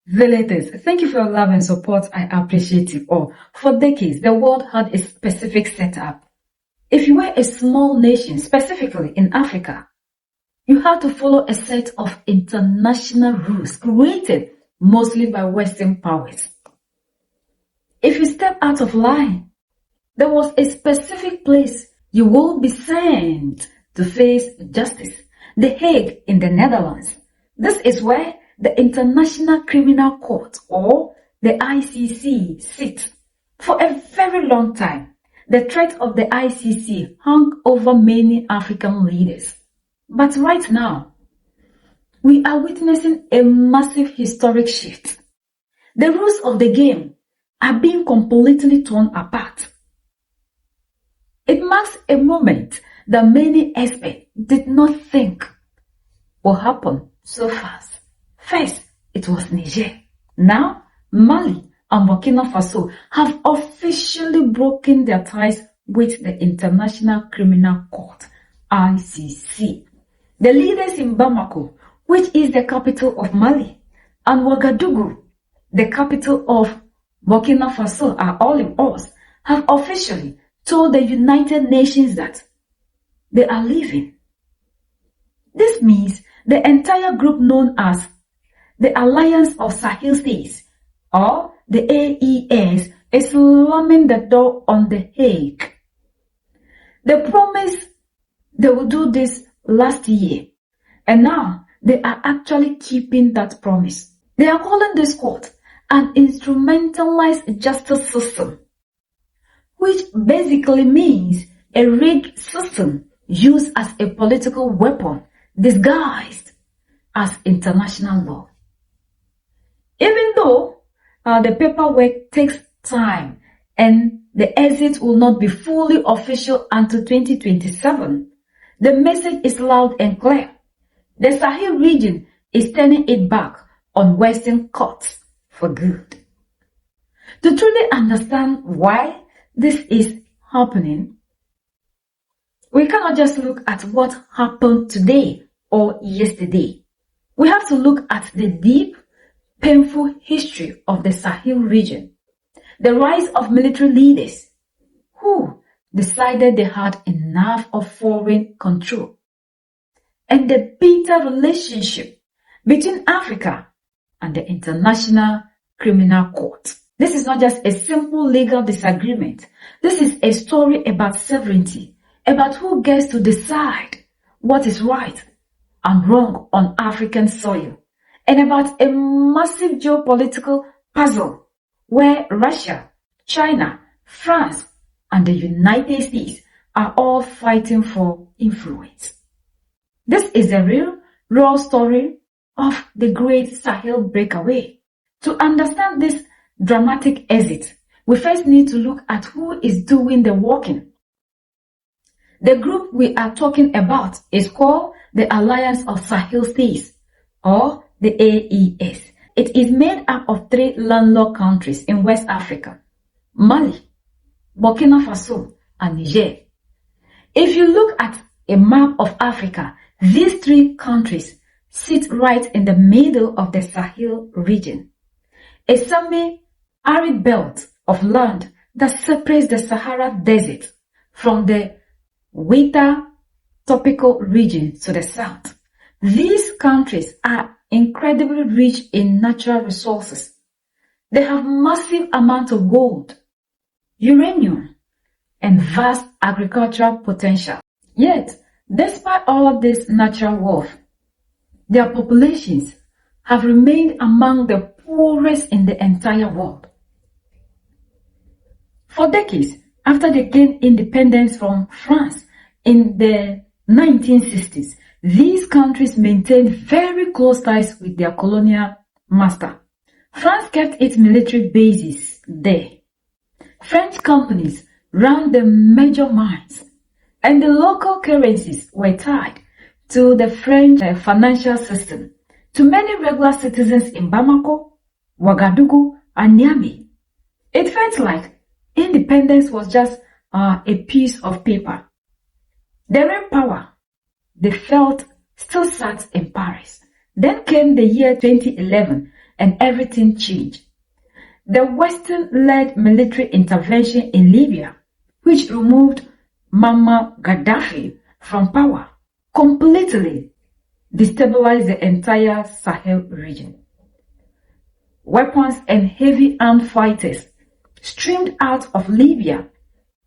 Villagers, thank you for your love and support. I appreciate you all. For decades, the world had a specific setup. If you were a small nation, specifically in Africa, you had to follow a set of international rules created mostly by Western powers. If you step out of line, there was a specific place you will be sent to face justice. The Hague in the Netherlands. This is where the International Criminal Court, or the ICC, sits. For a very long time, the threat of the ICC hung over many African leaders. But right now, we are witnessing a massive historic shift. The rules of the game are being completely torn apart. It marks a moment that many experts did not think will happen so fast. First, it was Niger. Now, Mali and Burkina Faso have officially broken their ties with the International Criminal Court, ICC. The leaders in Bamako, which is the capital of Mali, and Ouagadougou, the capital of Burkina Faso, are all in us, have officially told the United Nations that they are leaving. This means the entire group known as the Alliance of Sahel States, or the AES, is slamming the door on the Hague. They promised they will do this last year, and now they are actually keeping that promise. They are calling this court an instrumentalized justice system, which basically means a rigged system used as a political weapon disguised as international law. Even though the paperwork takes time and the exit will not be fully official until 2027, the message is loud and clear. The Sahel region is turning it back on Western courts for good. To truly understand why this is happening, we cannot just look at what happened today or yesterday. We have to look at the deep, painful history of the Sahel region, the rise of military leaders who decided they had enough of foreign control, and the bitter relationship between Africa and the International Criminal Court. This is not just a simple legal disagreement. This is a story about sovereignty, about who gets to decide what is right and wrong on African soil, and about a massive geopolitical puzzle where Russia, China, France, and the United States are all fighting for influence. This is a real, raw story of the Great Sahel Breakaway. To understand this dramatic exit, we first need to look at who is doing the walking. The group we are talking about is called the Alliance of Sahel States, or the AES. It is made up of 3 landlocked countries in West Africa: Mali, Burkina Faso, and Niger. If you look at a map of Africa, these 3 countries sit right in the middle of the Sahel region, a semi-arid belt of land that separates the Sahara Desert from the wetter tropical region to the south. These countries are incredibly rich in natural resources. They have massive amounts of gold, uranium, and vast agricultural potential. Yet, despite all of this natural wealth, their populations have remained among the poorest in the entire world. For decades, after they gained independence from France in the 1960s, these countries maintained very close ties with their colonial master. France kept its military bases there. French companies ran the major mines, and the local currencies were tied to the French financial system. To many regular citizens in Bamako, Ouagadougou, and Niamey, it felt like independence was just a piece of paper. The real power they felt still sat in Paris. Then came the year 2011, and everything changed. The Western-led military intervention in Libya, which removed Muammar Gaddafi from power, completely destabilized the entire Sahel region. Weapons and heavy armed fighters streamed out of Libya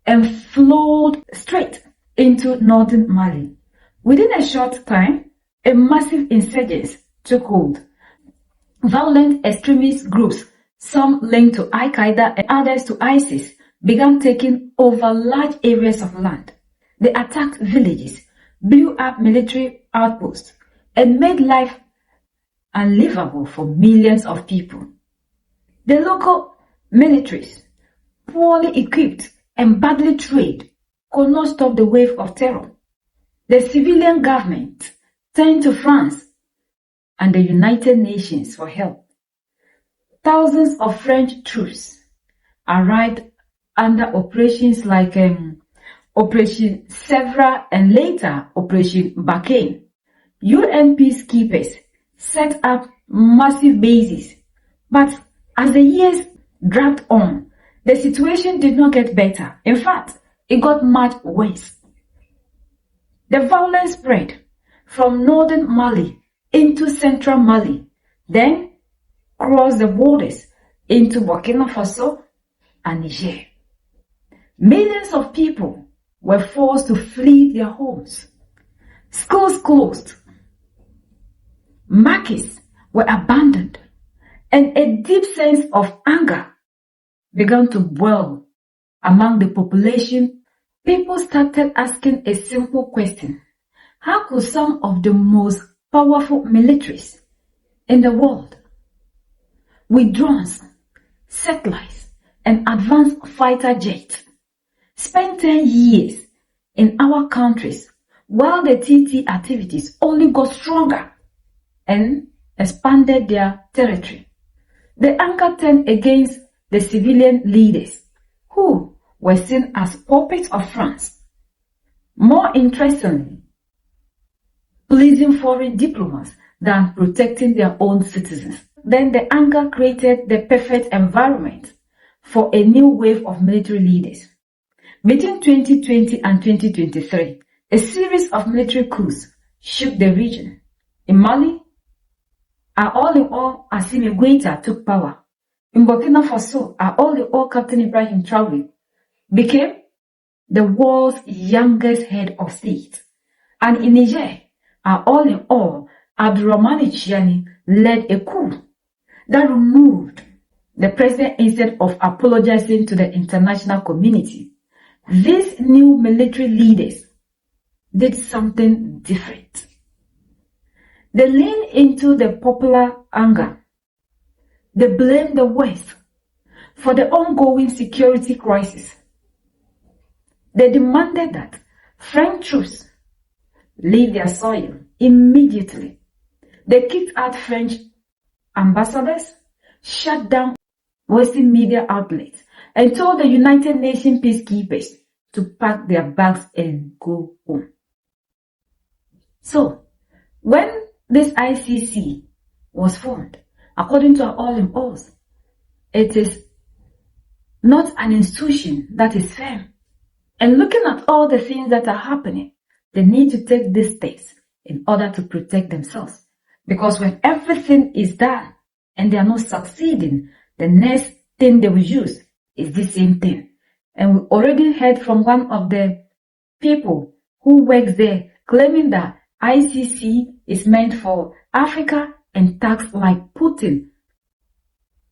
and flowed straight into northern Mali. Within a short time, a massive insurgence took hold. Violent extremist groups, some linked to Al-Qaeda and others to ISIS, began taking over large areas of land. They attacked villages, blew up military outposts, and made life unlivable for millions of people. The local militaries, poorly equipped and badly trained, could not stop the wave of terror. The civilian government turned to France and the United Nations for help. Thousands of French troops arrived under operations like Operation Sevra and later Operation Barkhane. UN peacekeepers set up massive bases, but as the years dragged on, the situation did not get better. In fact, it got much worse. The violence spread from northern Mali into central Mali, then crossed the borders into Burkina Faso and Niger. Millions of people were forced to flee their homes. Schools closed. Markets were abandoned, and a deep sense of anger began to boil among the population. People started asking a simple question: how could some of the most powerful militaries in the world, with drones, satellites, and advanced fighter jets, spend 10 years in our countries while the TT activities only got stronger and expanded their territory? The anger turned against the civilian leaders, who were seen as puppets of France. More interestingly, pleasing foreign diplomats than protecting their own citizens. Then the anger created the perfect environment for a new wave of military leaders. Between 2020 and 2023, a series of military coups shook the region. In Mali, all in all, Assimi Goïta took power. In Burkina Faso, all in all, Captain Ibrahim Traoré became the world's youngest head of state. And in Niger, all in all, Abdurrahmane Chiani led a coup that removed the president instead of apologizing to the international community. These new military leaders did something different. They leaned into the popular anger. They blamed the West for the ongoing security crisis. They demanded that French troops leave their soil immediately. They kicked out French ambassadors, shut down Western media outlets, and told the United Nations peacekeepers to pack their bags and go home. So, when this ICC was formed, according to our all-in-alls, it is not an institution that is firm. And looking at all the things that are happening, they need to take these steps in order to protect themselves. Because when everything is done and they are not succeeding, the next thing they will use is the same thing. And we already heard from one of the people who works there claiming that ICC is meant for Africa and thugs like Putin.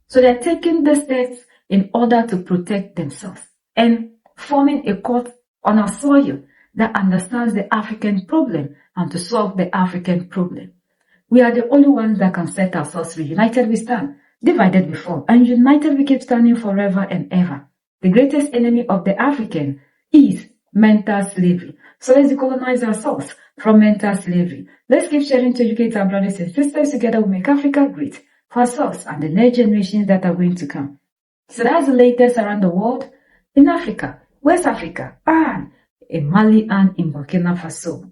So they're taking the steps in order to protect themselves and forming a court on our soil that understands the African problem and to solve the African problem. We are the only ones that can set ourselves free. United we stand, divided we fall, and united we keep standing forever and ever. The greatest enemy of the African is mental slavery. So let's decolonize ourselves from mental slavery. Let's keep sharing to educate our brothers and sisters. Together we make Africa great for ourselves and the next generations that are going to come. So that's the latest around the world in Africa, West Africa, and in Mali and in Burkina Faso.